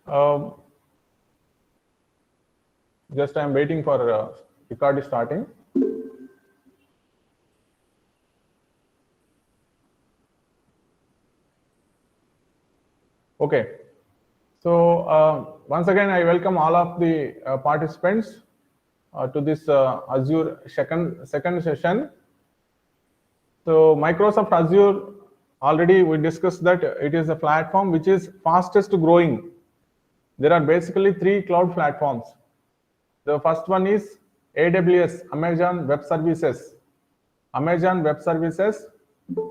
Um, just I'm waiting for record starting. Okay. So once again, I welcome all of the participants to this Azure second session. So Microsoft Azure, already we discussed that it is a platform which is fastest growing. There are basically three cloud platforms. The first one is AWS, Amazon Web Services. Amazon Web Services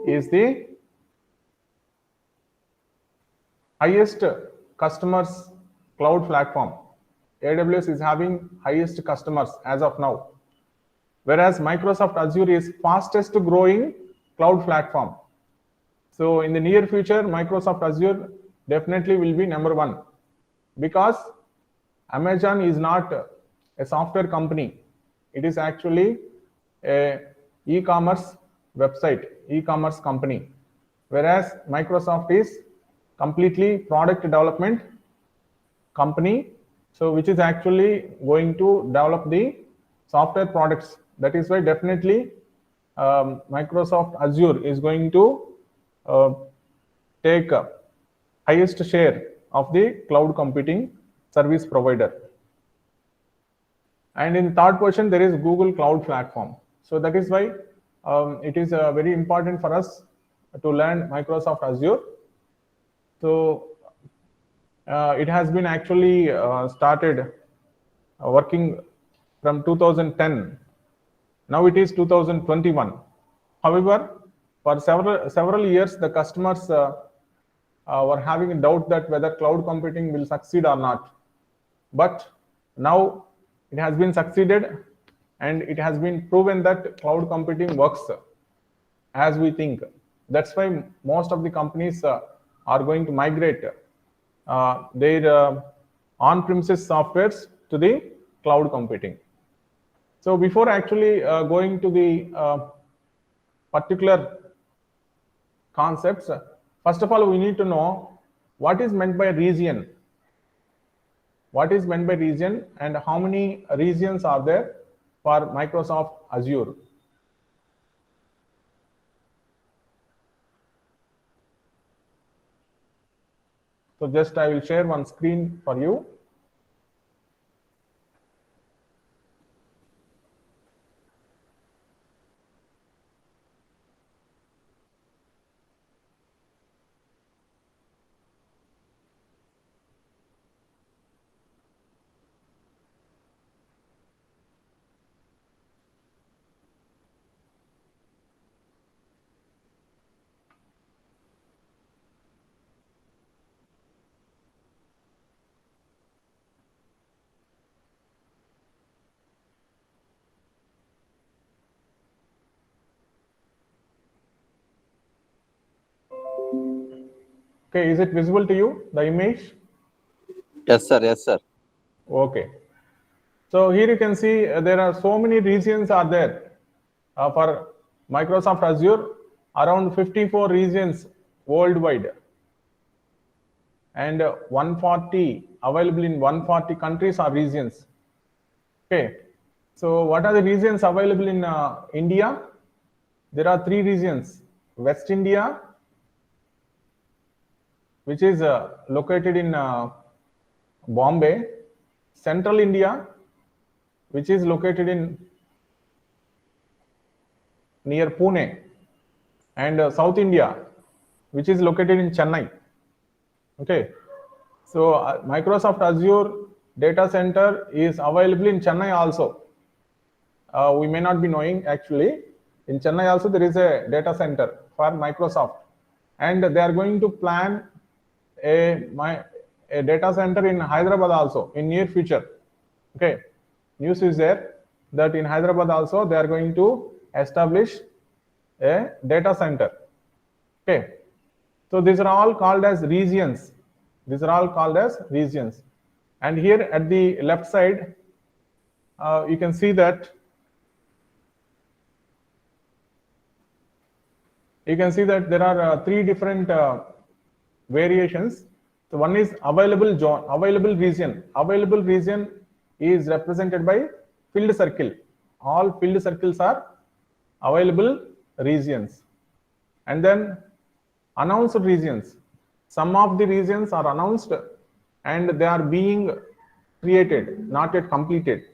is the highest customers cloud platform. AWS is having highest customers as of now, whereas Microsoft Azure is fastest growing cloud platform. So in the near future, Microsoft Azure definitely will be number one, because Amazon is not a software company. It is actually a e-commerce website, e-commerce company, whereas Microsoft is completely product development company, so which is actually going to develop the software products. That is why definitely Microsoft Azure is going to take highest share of the cloud computing service provider. And in third position, there is Google Cloud Platform. So that is why it is very important for us to learn Microsoft Azure. So it has been actually started working from 2010. Now it is 2021. However, for several years, the customers were having a doubt that whether cloud computing will succeed or not. But now it has been succeeded, and it has been proven that cloud computing works as we think. That's why most of the companies are going to migrate their on-premises softwares to the cloud computing. So before actually going to the particular concepts, first of all, we need to know what is meant by region. What is meant by region, and how many regions are there for Microsoft Azure? So just I will share one screen for you. Okay, is it visible to you, the image? Yes, sir. Yes, sir. Okay. So here you can see there are so many regions are there for Microsoft Azure, around 54 regions worldwide, and 140 available in 140 countries or regions. Okay. So what are the regions available in India? There are three regions: West India, which is located in Bombay; Central India, which is located in near Pune; and South India, which is located in Chennai. Okay, so Microsoft Azure data center is available in Chennai also. We may not be knowing, actually in Chennai also there is a data center for Microsoft, and they are going to plan a data center in Hyderabad also in near future. Okay, news is there that in Hyderabad also they are going to establish a data center. Okay, so these are all called as regions. These are all called as regions. And here at the left side, you can see that there are three different variations. So one is available zone, available region. Available region is represented by filled circle. All filled circles are available regions. And then announced regions. Some of the regions are announced and they are being created, not yet completed.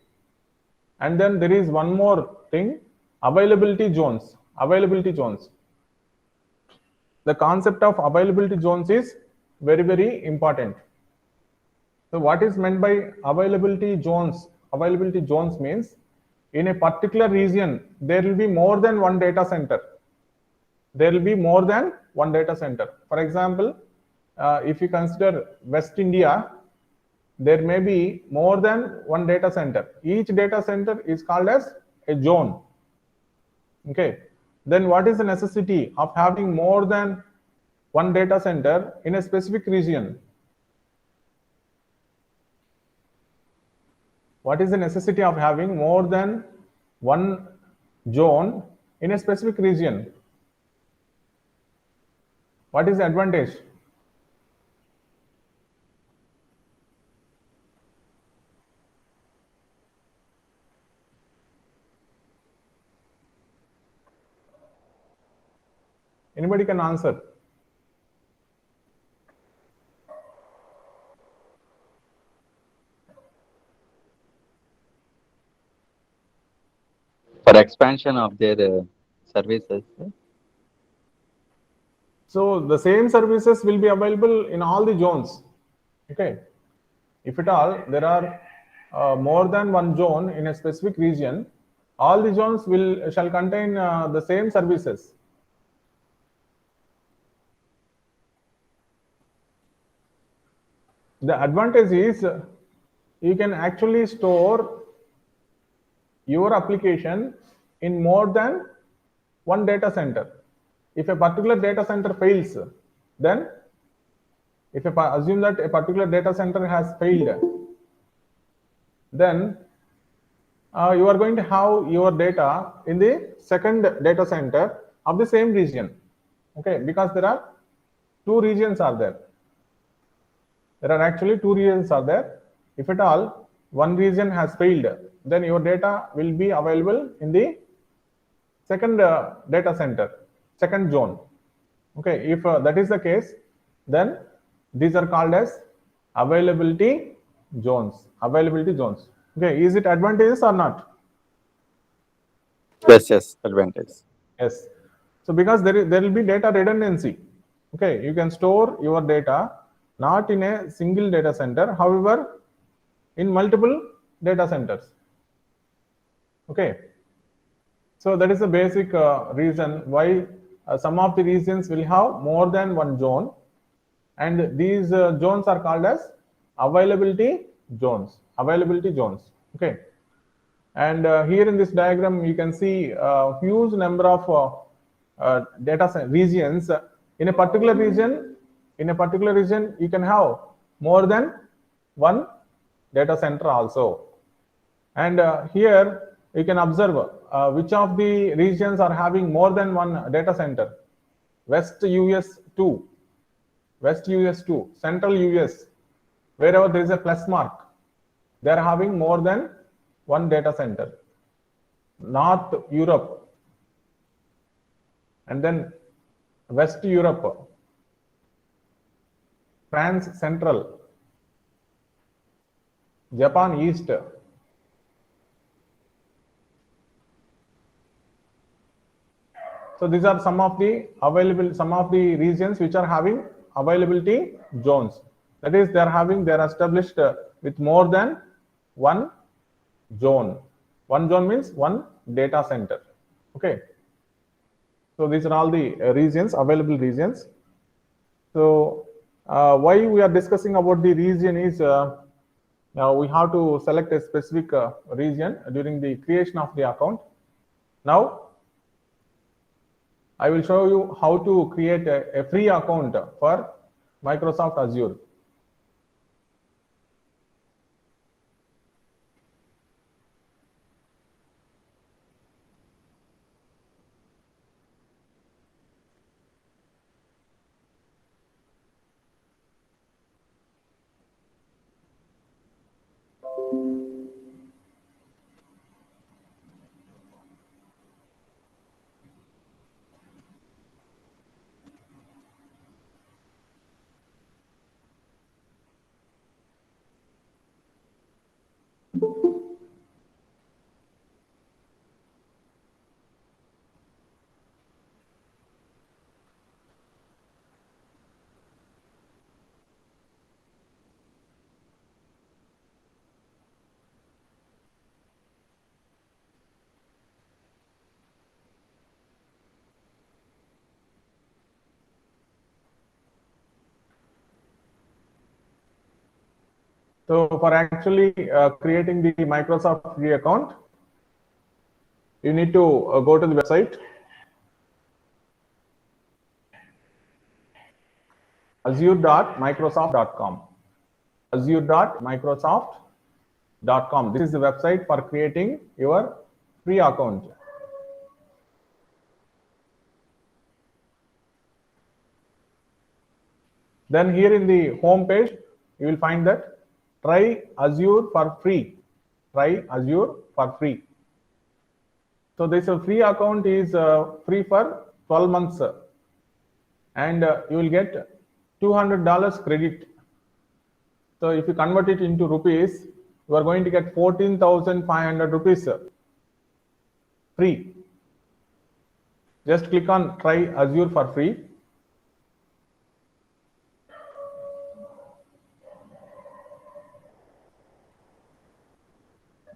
And then there is one more thing, availability zones. Availability zones. The concept of availability zones is very, very important. So what is meant by availability zones? Availability zones means in a particular region, there will be more than one data center. There will be more than one data center. For example, if you consider West India, there may be more than one data center. Each data center is called as a zone. Okay. Then what is the necessity of having more than one data center in a specific region? What is the necessity of having more than one zone in a specific region? What is the advantage? Anybody can answer. For expansion of their services. So the same services will be available in all the zones. Okay. If at all there are more than one zone in a specific region, all the zones shall contain the same services. The advantage is you can actually store your application in more than one data center. If a particular data center fails, then if I assume that a particular data center has failed, then you are going to have your data in the second data center of the same region. Okay, because there are two regions are there. There are actually two regions are there. If at all one region has failed, then your data will be available in the second data center, second zone. Okay, if that is the case, then these are called as availability zones. Availability zones. Okay, is it advantageous or not? Yes, advantage. Yes. So because there will be data redundancy. Okay, you can store your data not in a single data center, however, in multiple data centers. Okay. So that is the basic reason why some of the regions will have more than one zone, and these zones are called as availability zones. Availability zones. Okay. And here in this diagram, you can see a huge number of data regions. In a particular region, you can have more than one data center also. And here you can observe which of the regions are having more than one data center. West US 2, West US 2, Central US, wherever there is a plus mark, they are having more than one data center. North Europe, and then West Europe, France Central, Japan East. So these are some of the regions which are having availability zones. That is, they are established with more than one zone. One zone means one data center. Okay. So these are all the regions, available regions. So why we are discussing about the region is now we have to select a specific region during the creation of the account. Now I will show you how to create a free account for Microsoft Azure. So for actually creating the Microsoft free account, you need to go to the website azure.microsoft.com. azure.microsoft.com. This is the website for creating your free account. Then here in the home page, you will find that try Azure for free. Try Azure for free. So this free account is free for 12 months, and you will get $200 credit. So if you convert it into rupees, you are going to get 14,500 rupees free. Just click on try Azure for free.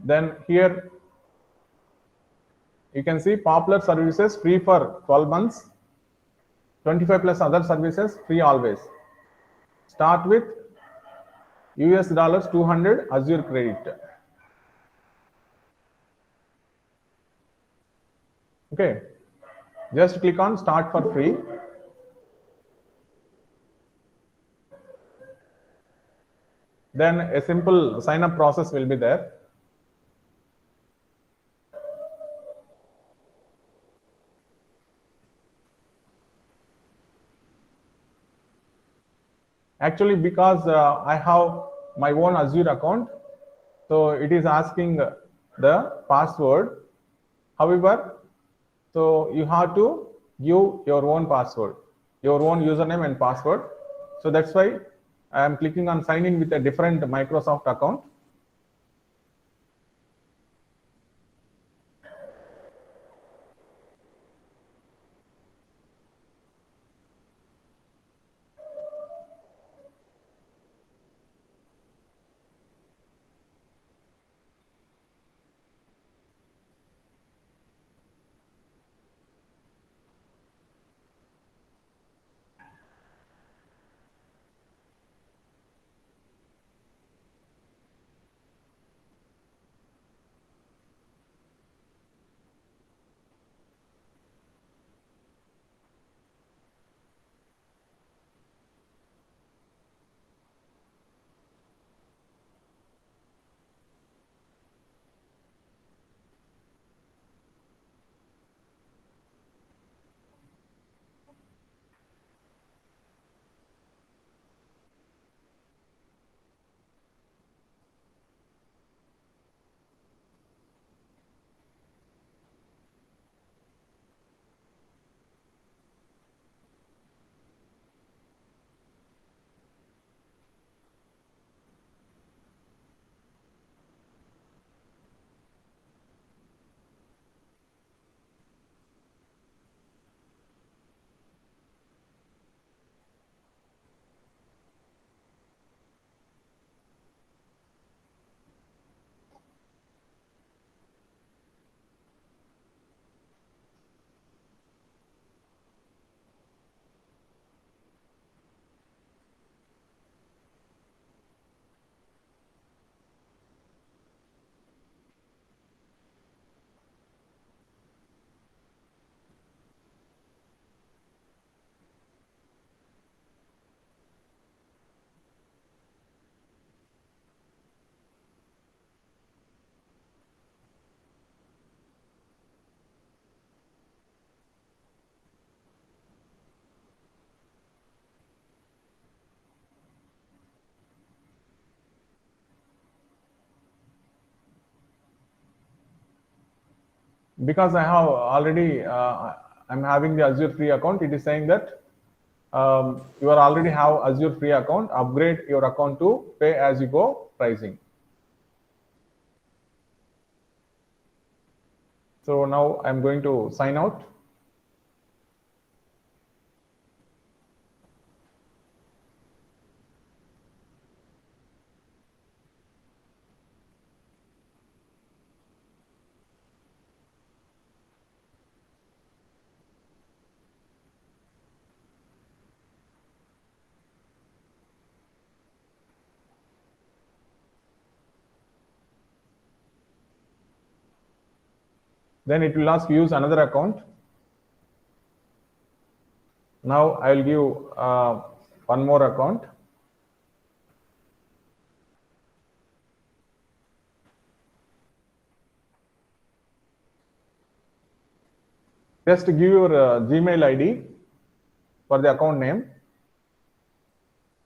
Then here you can see popular services free for 12 months, 25 plus other services free always. Start with US dollars 200 Azure credit. Okay, just click on start for free. Then a simple sign up process will be there. Actually, because I have my own Azure account, so it is asking the password. However, so you have to give your own password, your own username and password. So that's why I am clicking on sign in with a different Microsoft account. Because I have already, I'm having the Azure free account, it is saying that you are already have Azure free account, upgrade your account to pay as you go pricing. So now I'm going to sign out. Then it will ask use another account. Now I will give one more account. Just give your Gmail ID for the account name,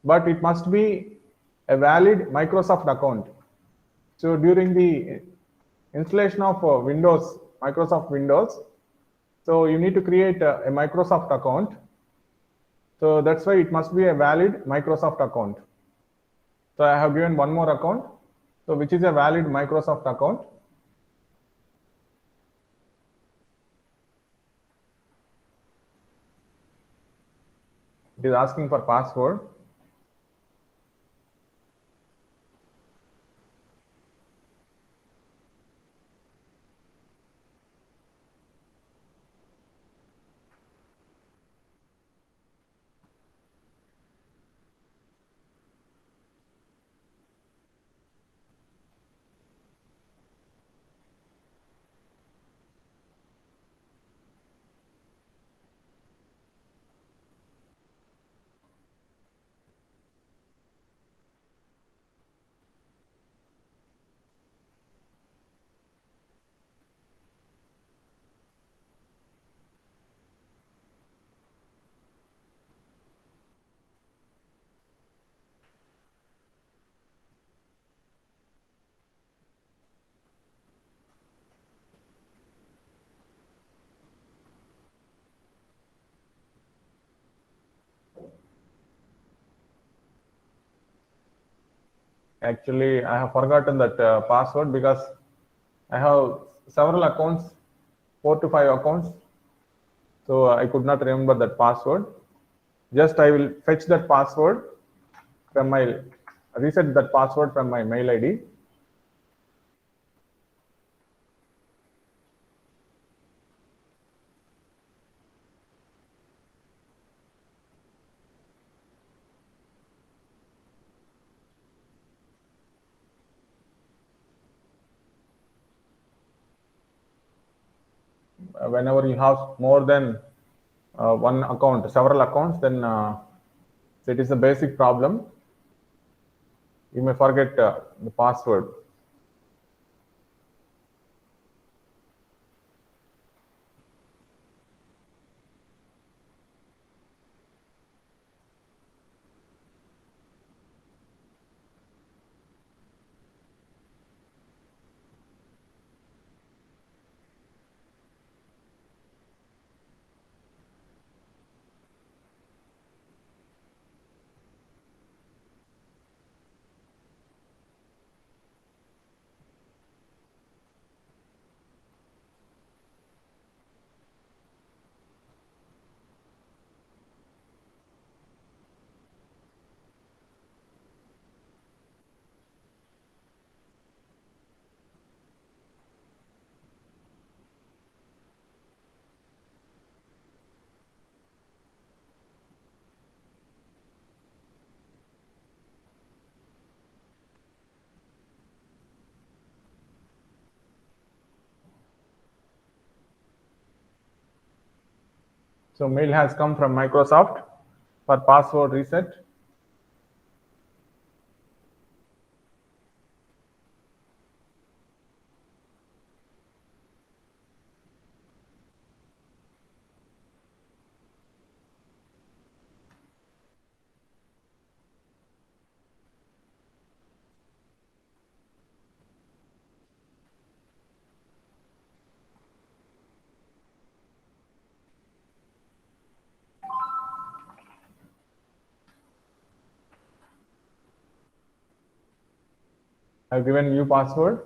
but it must be a valid Microsoft account. So during the installation of Windows, Microsoft Windows, so you need to create a Microsoft account. So that's why it must be a valid Microsoft account. So I have given one more account, so which is a valid Microsoft account. It is asking for password. Actually, I have forgotten that password because I have several accounts, 4 to 5 accounts. So I could not remember that password. Just I will fetch that password from my, reset that password from my mail ID. Whenever you have more than one account, several accounts, then it is a basic problem. You may forget the password. So mail has come from Microsoft for password reset. I've given new password.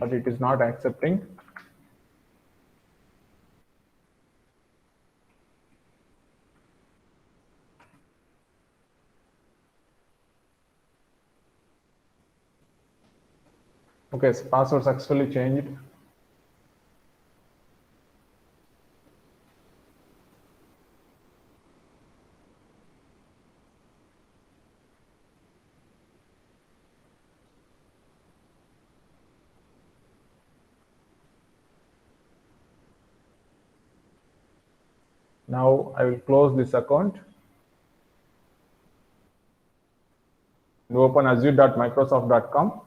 but it is not accepting. Okay, so password successfully changed. Now I will close this account and open azure.microsoft.com.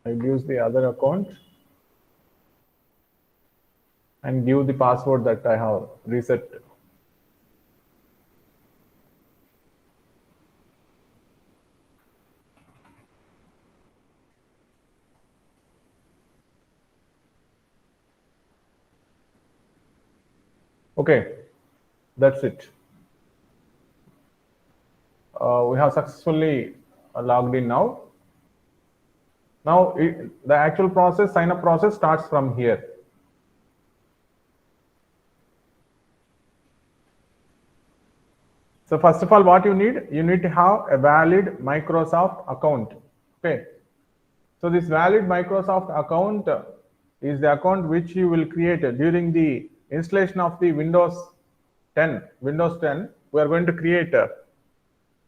I will use the other account and give the password that I have reset. Okay, that's it. We have successfully logged in now. Now the actual process, sign up process starts from here. So first of all, what you need to have a valid Microsoft account. Okay. So this valid Microsoft account is the account which you will create during the installation of the Windows 10. Windows 10, we are going to create a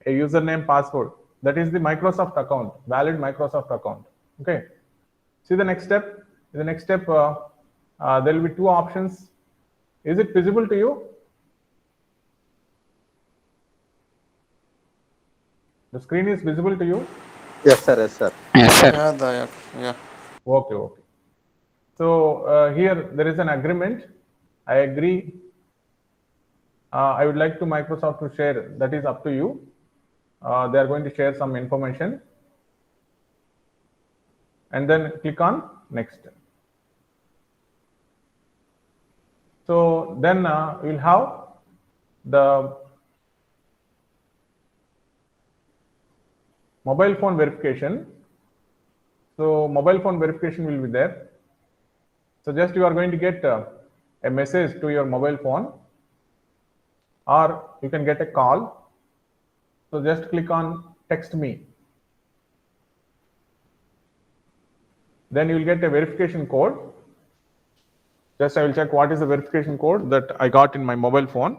username password. That is the Microsoft account, valid Microsoft account. Okay. See the next step. The next step, there will be two options. Is it visible to you? The screen is visible to you? Yes, sir. Yes, sir. Yes, sir. Yeah, Dayak. Yeah. Okay, okay. So here there is an agreement. I agree. I would like to Microsoft to share. That is up to you. They are going to share some information. And then click on next. So then we'll have the mobile phone verification. So mobile phone verification will be there. So just you are going to get a message to your mobile phone, or you can get a call. So just click on text me. Then you will get a verification code. Just I will check what is the verification code that I got in my mobile phone.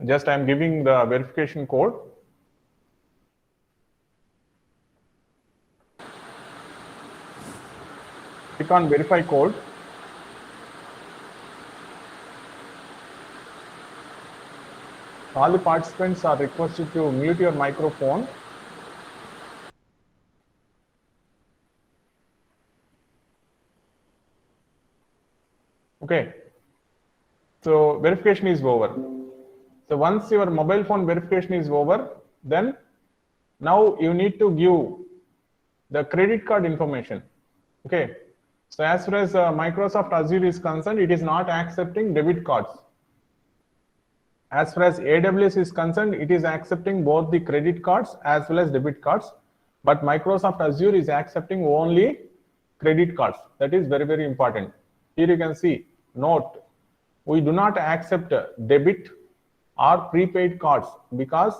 Just I am giving the verification code. Click on verify code. All the participants are requested to mute your microphone. Okay. So verification is over. So once your mobile phone verification is over, then now you need to give the credit card information. Okay. So as far as Microsoft Azure is concerned, it is not accepting debit cards. As far as AWS is concerned, it is accepting both the credit cards as well as debit cards. But Microsoft Azure is accepting only credit cards. That is very, very important. Here you can see note, we do not accept debit or prepaid cards because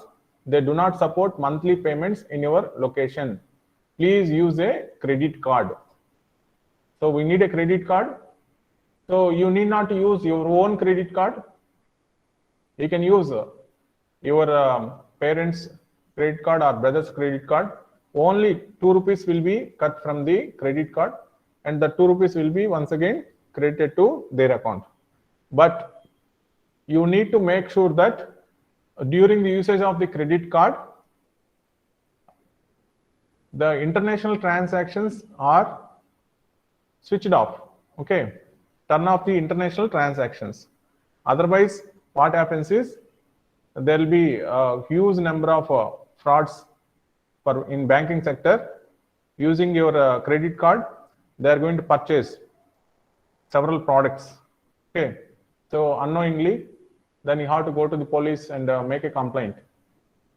they do not support monthly payments in your location. Please use a credit card. So we need a credit card. So you need not use your own credit card. You can use your parents' credit card or brother's credit card. Only 2 rupees will be cut from the credit card, and the 2 rupees will be once again credited to their account. But you need to make sure that during the usage of the credit card, the international transactions are switched off. Okay, turn off the international transactions. Otherwise, what happens is there will be a huge number of frauds in banking sector. Using your credit card, they are going to purchase several products. Okay, so unknowingly, then you have to go to the police and make a complaint.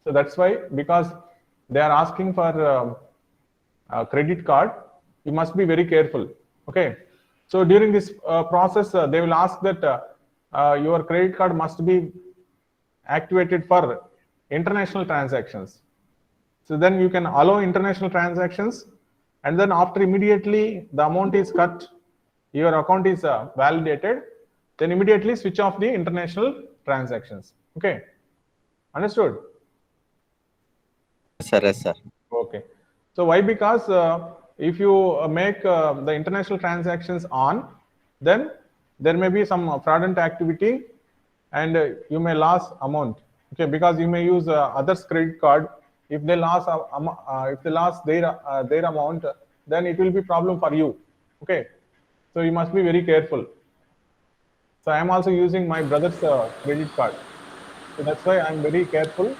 So that's why, because they are asking for a credit card, you must be very careful. Okay, so during this process, they will ask that your credit card must be activated for international transactions. So then you can allow international transactions, and then after immediately the amount is cut, your account is validated, then immediately switch off the international transactions. Okay, understood? Sir, yes, sir. Okay. So why? Because if you make the international transactions on, then there may be some fraudulent activity, and you may lose amount. Okay, because you may use others' credit card. If they lost their amount, then it will be problem for you. Okay, so you must be very careful. So I am also using my brother's credit card. So that's why I'm very careful,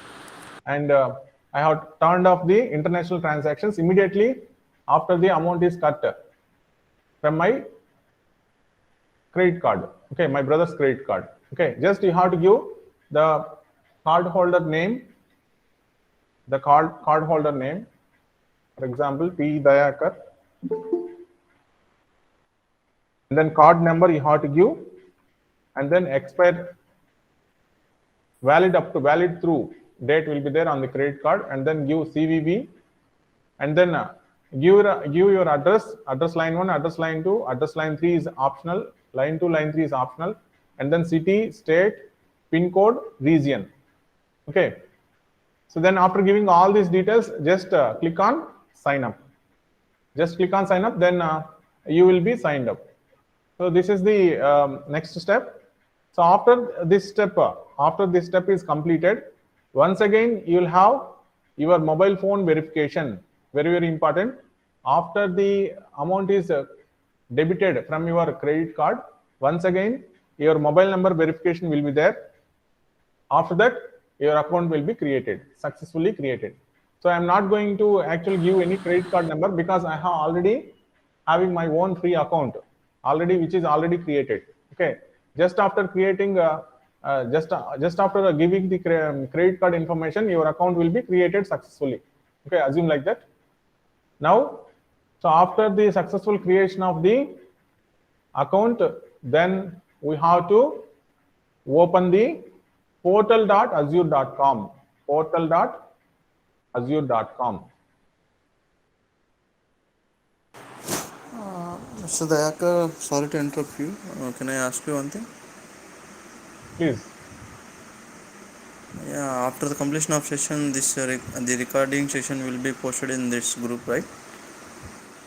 and I have turned off the international transactions immediately after the amount is cut from my credit card. Okay, my brother's credit card. Okay, just you have to give the card holder name, the card holder name, for example, P. Dayakar, and then card number you have to give, and then expire, valid through date will be there on the credit card, and then give CVV, and then give your address line 1, address line 2, address line 3 is optional, line 2, line 3 is optional, and then city, state, pin code, region. Okay, so then after giving all these details, just click on sign up. Just click on sign up, then you will be signed up. So this is the next step. So after this step is completed, once again you will have your mobile phone verification. Very, very important. After the amount is debited from your credit card, once again your mobile number verification will be there. After that, your account will be successfully created. So I am not going to actually give any credit card number, because I have already having my own free account which is already created. Okay, just after creating just after giving the credit card information, your account will be created successfully. Okay, assume like that. Now, so after the successful creation of the account, then we have to open the portal.azure.com. Portal.azure.com. Mr. Dayakar, sorry to interrupt you. Can I ask you one thing? Please. Yeah, after the completion of session, the recording session will be posted in this group, right?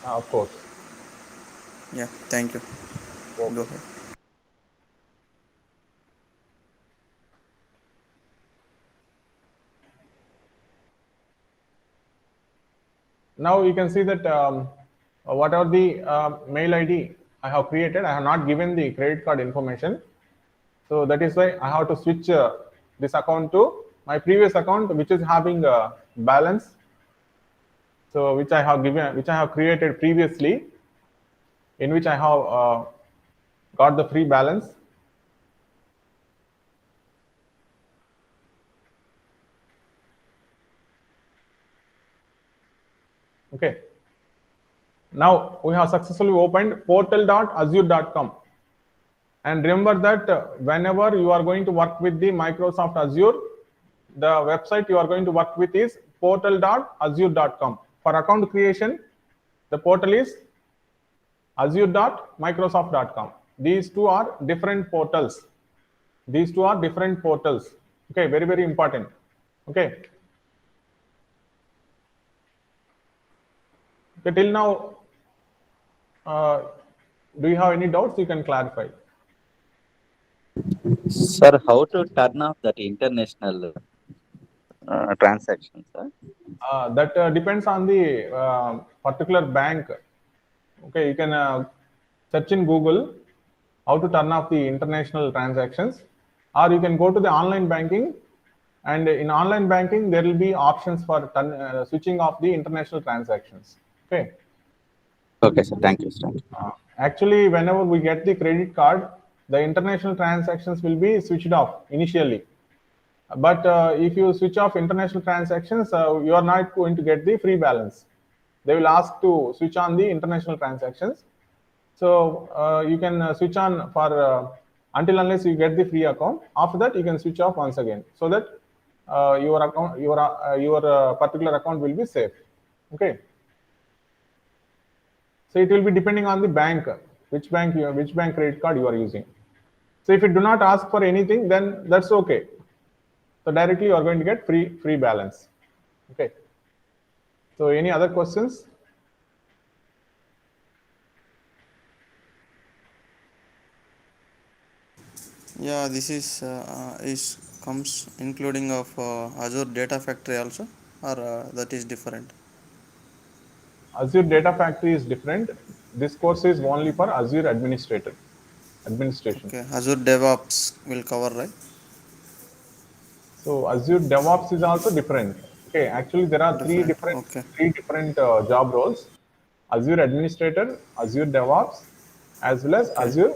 Of course. Yeah, thank you. Okay. Go ahead. Now you can see that whatever the mail ID I have created, I have not given the credit card information. So that is why I have to switch this account to my previous account, which is having a balance. So which I have created previously, in which I have got the free balance. Okay. Now we have successfully opened portal.azure.com, And remember that whenever you are going to work with the Microsoft Azure, the website you are going to work with is portal.azure.com. For account creation, the portal is azure.microsoft.com. These two are different portals. These two are different portals. Okay, very, very important. Okay. Okay, till now, do you have any doubts? You can clarify. Sir, how to turn off that international transactions, sir? That depends on the particular bank. Okay, you can search in Google how to turn off the international transactions, or you can go to the online banking, and in online banking there will be options for switching off the international transactions. Okay. Okay, sir. Thank you, sir. Actually, whenever we get the credit card, the international transactions will be switched off initially. But if you switch off international transactions, you are not going to get the free balance. They will ask to switch on the international transactions. So you can switch on for until unless you get the free account. After that, you can switch off once again, so that your account, your particular account will be safe. Okay. So it will be depending on the bank, which bank credit card you are using. So if you do not ask for anything, then that's okay. So directly you are going to get free balance. Okay. So any other questions? Yeah, this is comes including of Azure Data Factory also, or that is different. Azure Data Factory is different. This course is only for Azure administration. Okay, Azure DevOps will cover, right? So Azure DevOps is also different. Okay, actually there are three different job roles: Azure Administrator, Azure DevOps, as well as Okay, Azure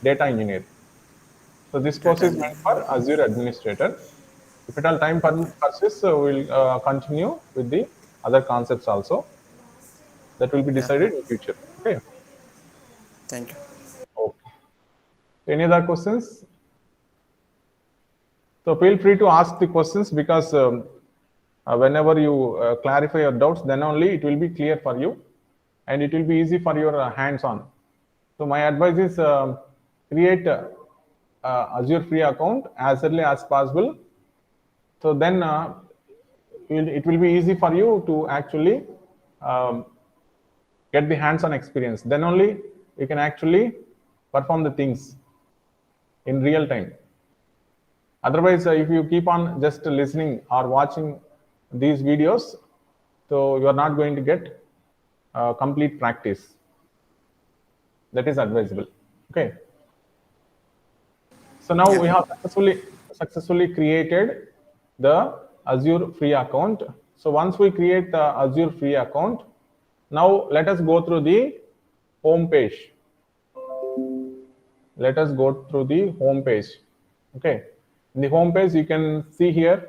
Data Engineer. So this course data is meant engineer. for Azure Administrator. If at all time persists, we'll continue with the other concepts also. That will be Yeah, decided in future. Okay. thank you. Okay. Any other questions? So feel free to ask the questions, because whenever you clarify your doubts, then only it will be clear for you, and it will be easy for your hands-on. So my advice is create Azure free account as early as possible. So then it will be easy for you to actually um, get the hands-on experience. Then only you can actually perform the things in real time. Otherwise, if you keep on just listening or watching these videos, so you are not going to get complete practice. That is advisable. Okay. So now we Yeah, have successfully created the Azure free account. So once we create the Azure free account, now let us go through the home page. Let us go through the home page. Okay. In the home page, you can see here,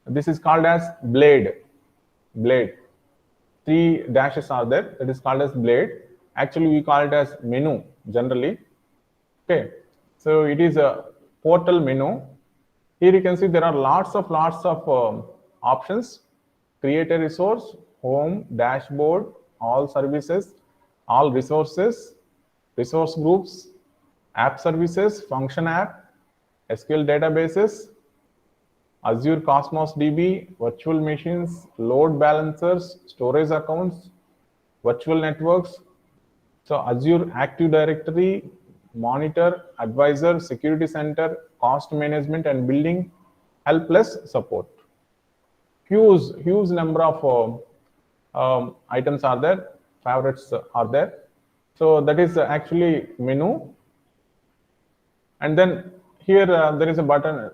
this is called as Blade. Blade. 3 dashes are there. That is called as Blade. Actually, we call it as menu generally. Okay. So it is a portal menu. Here you can see there are lots of options: create a resource, home, dashboard, all services, all resources, resource groups, app services, function app, SQL databases, Azure Cosmos DB, virtual machines, load balancers, storage accounts, virtual networks. So Azure Active Directory, Monitor, Advisor, Security Center, Cost Management and Building, Helpless Support. Huge number of items are there, favorites are there. So that is actually menu. And then here there is a button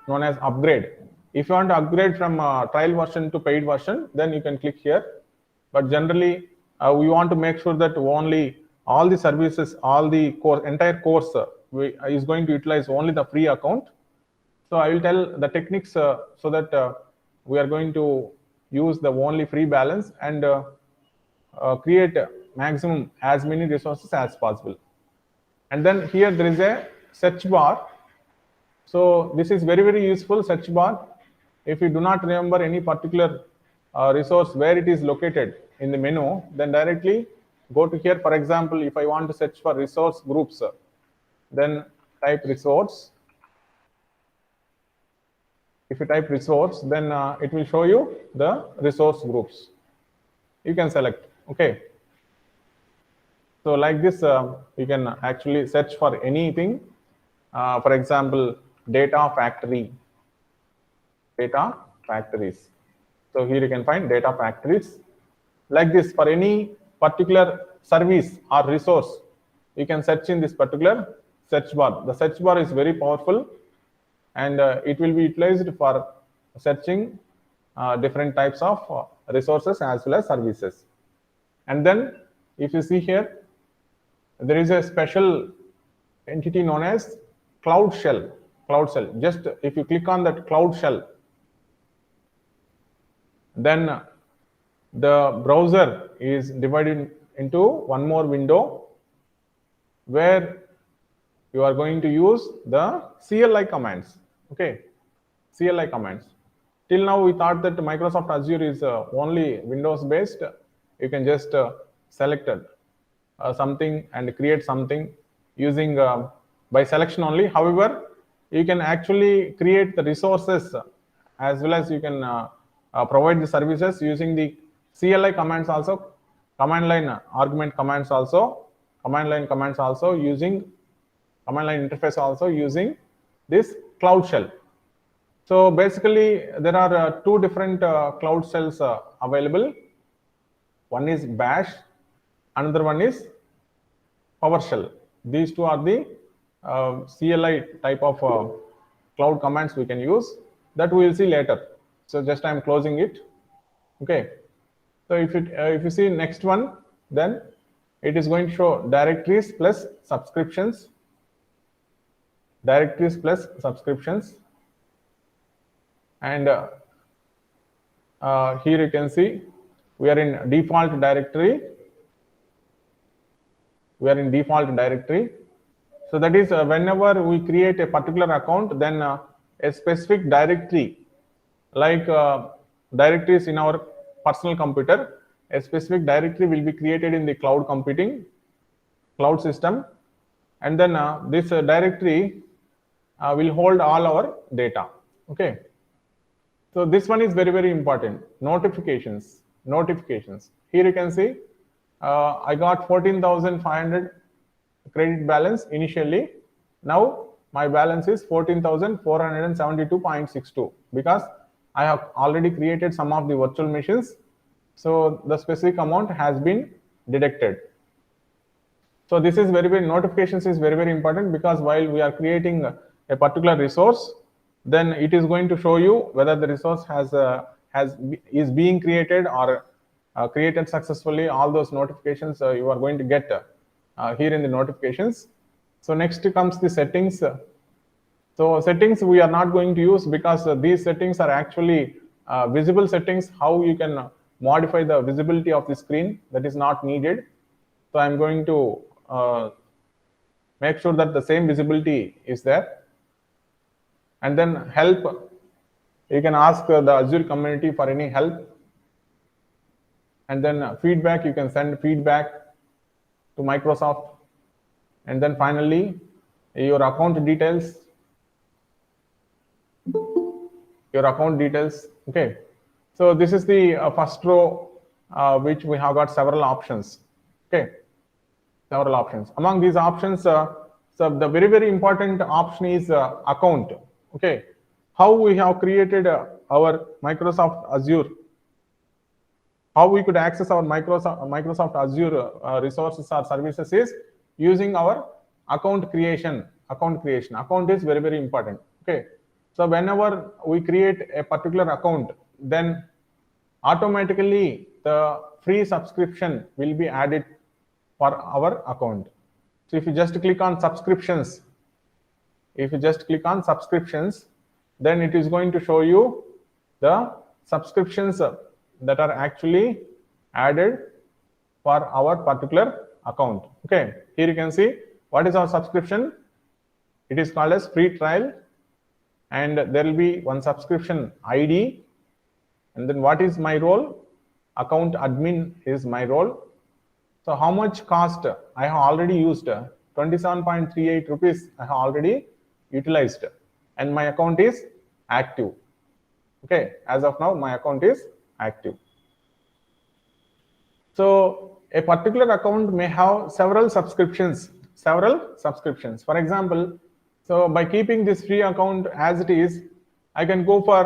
known as upgrade. If you want to upgrade from trial version to paid version, then you can click here. But generally, we want to make sure that only all the services, all the entire course is going to utilize only the free account. So I will tell the techniques so that we are going to use the only free balance and create maximum as many resources as possible. And then here there is a search bar. So this is very, very useful search bar. If you do not remember any particular resource where it is located in the menu, then directly go to here. For example, if I want to search for resource groups, then type resource. If you type resource, then it will show you the resource groups. You can select, okay. So like this, you can actually search for anything. For example, data factory, data factories. So here you can find data factories. Like this, for any particular service or resource, you can search in this particular search bar. The search bar is very powerful, and it will be utilized for searching different types of resources as well as services. And then if you see here, there is a special entity known as Cloud Shell. Cloud Shell. Just if you click on that Cloud Shell, then the browser is divided into one more window where you are going to use the CLI commands. Okay, CLI commands. Till now we thought that Microsoft Azure is only Windows based. You can just select something and create something using by selection only. However, you can actually create the resources as well as you can provide the services using the CLI commands also, command line argument commands also, command line commands also, using command line interface also using this Cloud Shell. So basically there are two different Cloud Shells available. One is Bash, another one is PowerShell. These two are the CLI type of cloud commands we can use, that we will see later. So just I am closing it. Okay. So if you see next one, then it is going to show directories plus subscriptions. Directories plus subscriptions. And here you can see we are in default directory. We are in default directory. So that is whenever we create a particular account, then a specific directory, like directories in our personal computer, a specific directory will be created in the cloud computing, cloud system, and then this directory will hold all our data. Okay. So this one is very, very important. Notifications. Notifications. Here you can see I got 14,500 credit balance initially. Now my balance is 14,472.62 because I have already created some of the virtual machines. So the specific amount has been deducted. So this is very, very, notifications is very, very important because while we are creating a particular resource, then it is going to show you whether the resource is being created or created successfully. All those notifications you are going to get here in the notifications. So next comes the settings. So settings we are not going to use because these settings are actually visible settings. How you can modify the visibility of the screen, that is not needed. So I'm going to make sure that the same visibility is there. And then help, you can ask the Azure community for any help. And then feedback, you can send feedback to Microsoft. And then finally, your account details. Your account details. Okay. So this is the first row, which we have got several options. Okay. Several options. Among these options, so the very, very important option is account. Okay. How we have created our Microsoft Azure, how we could access our Microsoft Azure resources or services is using our account creation. Account is very, very important. Okay. So whenever we create a particular account, then automatically the free subscription will be added for our account. So if you just click on subscriptions, then it is going to show you the subscriptions that are actually added for our particular account. Okay, here you can see what is our subscription? It is called as free trial, and there will be one subscription ID. And then what is my role? Account admin is my role. So how much cost I have already used? 27.38 rupees I have already utilized, and my account is active. Okay, as of now my account is active. So a particular account may have several subscriptions. For example, so by keeping this free account as it is, I can go for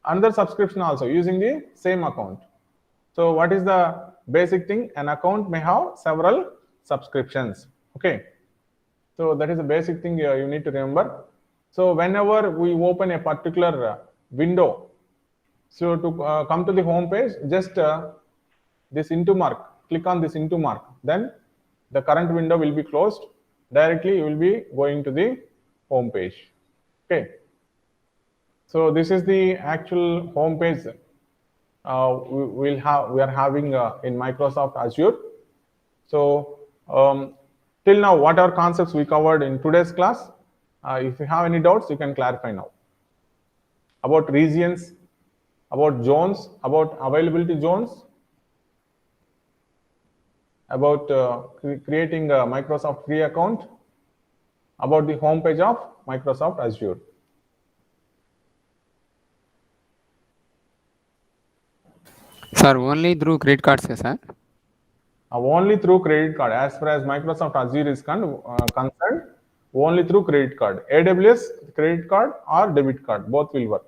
another subscription also using the same account. So what is the basic thing? An account may have several subscriptions. Okay, so that is the basic thing you need to remember. So whenever we open a particular window, so to come to the home page, just this into mark, click on this into mark, then the current window will be closed. Directly you will be going to the home page. Okay, so this is the actual home page we are having in Microsoft Azure. So till now, what are concepts we covered in today's class? If you have any doubts, you can clarify now. About regions, about zones, about availability zones, about creating a Microsoft free account, about the home page of Microsoft Azure. Sir, only through credit cards, sir? Only through credit card. As far as Microsoft Azure is concerned, only through credit card. AWS credit card or debit card, both will work.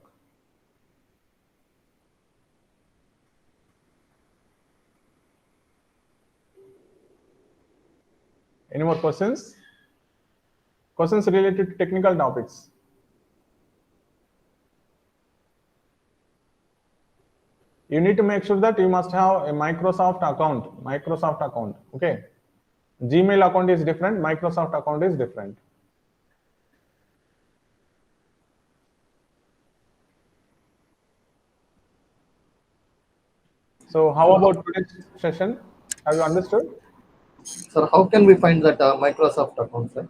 Any more questions? Questions related to technical topics? You need to make sure that you must have a Microsoft account. Okay, Gmail account is different, Microsoft account is different. So how about today's session? Have you understood? Sir, how can we find that Microsoft account, sir?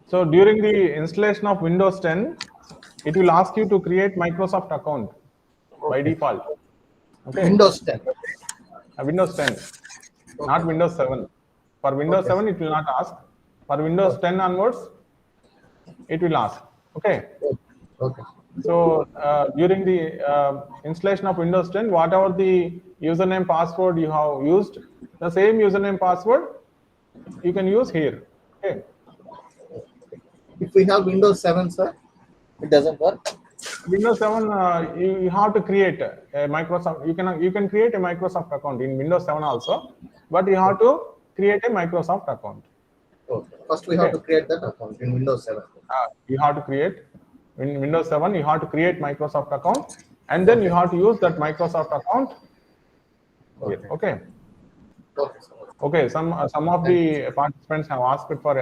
So during the installation of Windows 10, it will ask you to create Microsoft account by default. Okay. Windows 10. Windows 10, not Windows 7. For Windows 7, it will not ask. For Windows 10 onwards, it will ask. Okay. Okay. So during the installation of Windows 10, whatever the username password you have used, the same username password you can use here. Okay. If we have Windows 7, sir, it doesn't work. Windows 7, you have to create a Microsoft. You can create a Microsoft account in Windows 7 also, but you have to create a Microsoft account. Okay. First, we have to create that account in Windows 7. You have to create in Windows 7. You have to create Microsoft account, and then you have to use that Microsoft account. Here. Okay. Okay, sir. Okay. Some of the participants have asked for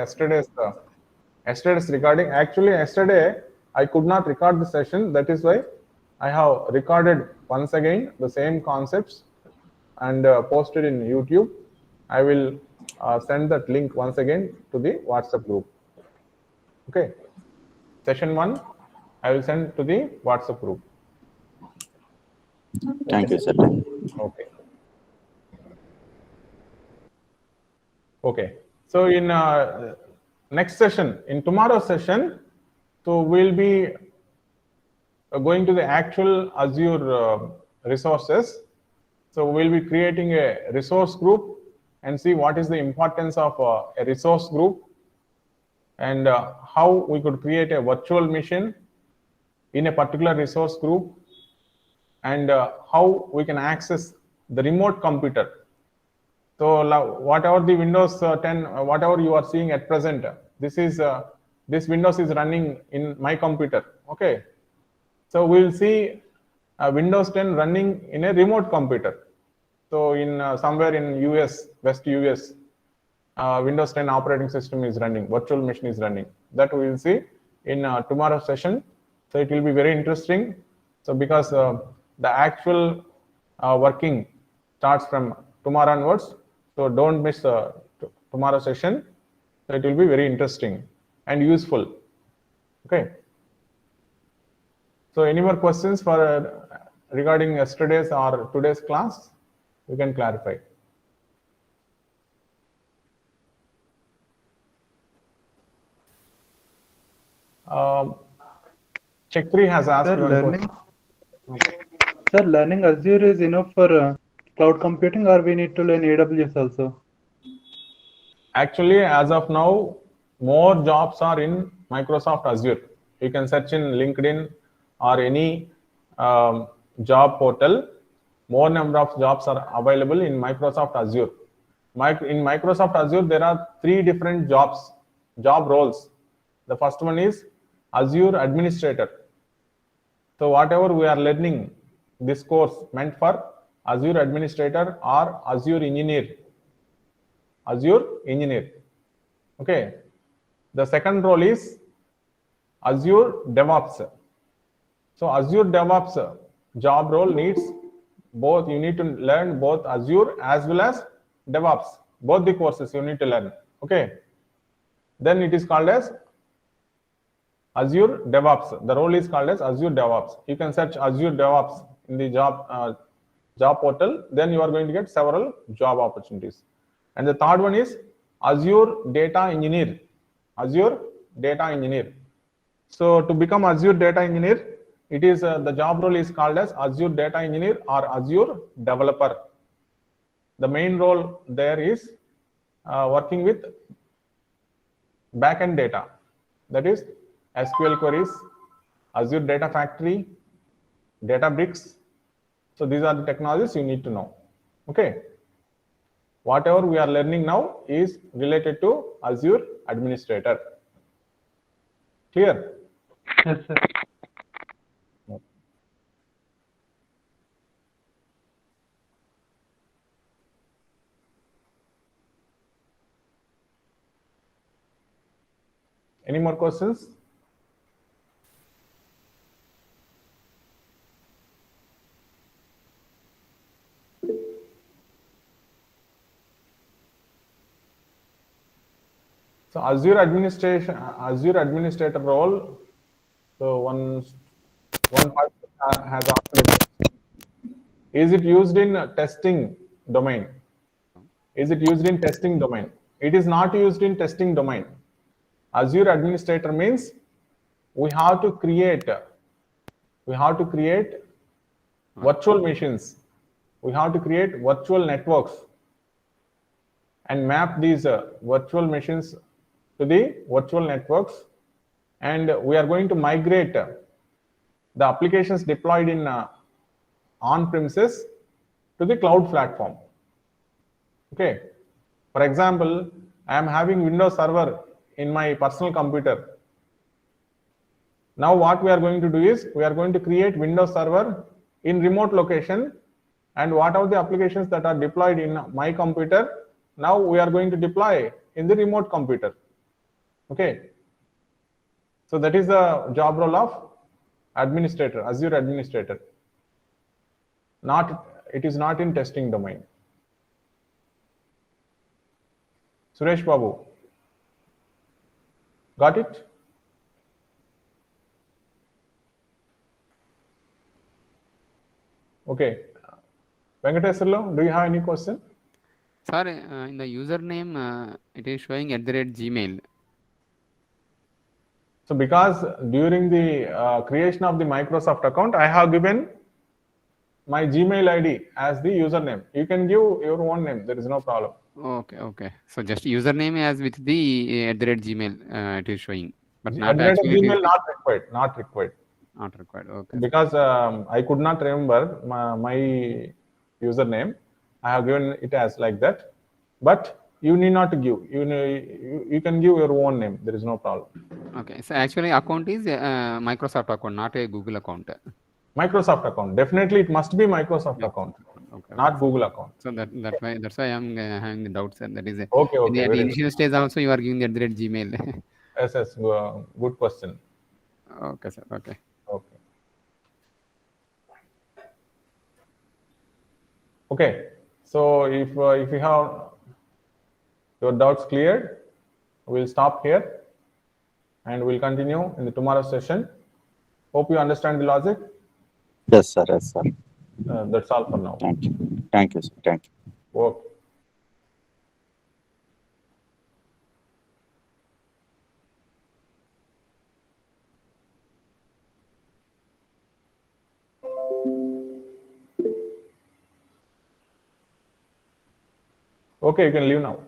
yesterday's recording. Actually, yesterday I could not record the session. That is why I have recorded once again the same concepts and posted in YouTube. I will send that link once again to the WhatsApp group. Okay. Session 1, I will send to the WhatsApp group. Thank you, sir. Okay. Okay. So in next session, in tomorrow's session, so we'll be going to the actual Azure resources. So we'll be creating a resource group and see what is the importance of a resource group, and how we could create a virtual machine in a particular resource group, and how we can access the remote computer. So whatever the Windows 10, whatever you are seeing at present, this Windows is running in my computer. Okay. So we will see Windows 10 running in a remote computer. So in somewhere in US, West US, Windows 10 operating system is running, virtual machine is running. That we will see in tomorrow's session. So it will be very interesting. So because the actual working starts from tomorrow onwards, so don't miss tomorrow's session. So it will be very interesting and useful. Okay. So any more questions for regarding yesterday's or today's class? You can clarify. Check 3 has asked Sir, one question. Sir, learning Azure is enough for cloud computing, or we need to learn AWS also? Actually, as of now, more jobs are in Microsoft Azure. You can search in LinkedIn or any job portal. More number of jobs are available in Microsoft Azure. In Microsoft Azure, there are 3 different job roles. The first one is Azure Administrator. So whatever we are learning, this course meant for Azure Administrator or Azure Engineer. Azure Engineer. Okay. The second role is Azure DevOps. So Azure DevOps job role needs both. You need to learn both Azure as well as DevOps. Both the courses you need to learn. Okay. Then it is called as Azure DevOps. The role is called as Azure DevOps. You can search Azure DevOps in the job portal. Then you are going to get several job opportunities. And the third one is Azure Data Engineer. Azure Data Engineer. So to become Azure Data Engineer, it is the job role is called as Azure Data Engineer or Azure Developer. The main role there is working with backend data, that is SQL queries, Azure Data Factory, Databricks. So these are the technologies you need to know. Okay. Whatever we are learning now is related to Azure Administrator. Clear? Yes, sir. Any more questions? So Azure Administrator role. So one part has asked, is it used in testing domain? Is it used in testing domain? It is not used in testing domain. Azure Administrator means we have to create virtual machines. We have to create virtual networks and map these virtual machines to the virtual networks, and we are going to migrate the applications deployed in on-premises to the cloud platform. Okay. For example, I am having Windows Server in my personal computer. Now what we are going to do is we are going to create Windows Server in remote location, and what are the applications that are deployed in my computer, now we are going to deploy in the remote computer. Okay. So that is the job role of administrator, Azure Administrator. It is not in testing domain. Suresh Babu, got it? Okay. Venkateswarlu, do you have any question? Sir, in the username, it is showing @Gmail. So because during the creation of the Microsoft account, I have given my Gmail ID as the username. You can give your own name. There is no problem. Okay. So just username as with the @Gmail, it is showing, but not @Gmail actually. not required. Not required. Not required. Okay. Because I could not remember my username. I have given it as like that. But you need not to give. You can give your own name. There is no problem. Okay. So actually, account is Microsoft account, not a Google account. Microsoft account. Definitely, it must be Microsoft account, Okay. not Google account. So that's why I'm having the doubts. That is it. Okay. In the Very initial stage also, you are giving @Gmail. Yes. Good question. Okay, sir. Okay. Okay. So if you have your doubts cleared, we'll stop here and we'll continue in the tomorrow's session. Hope you understand the logic. Yes, sir. Yes, sir. That's all for now. Thank you. Thank you, sir. Thank you. Okay. Okay, you can leave now.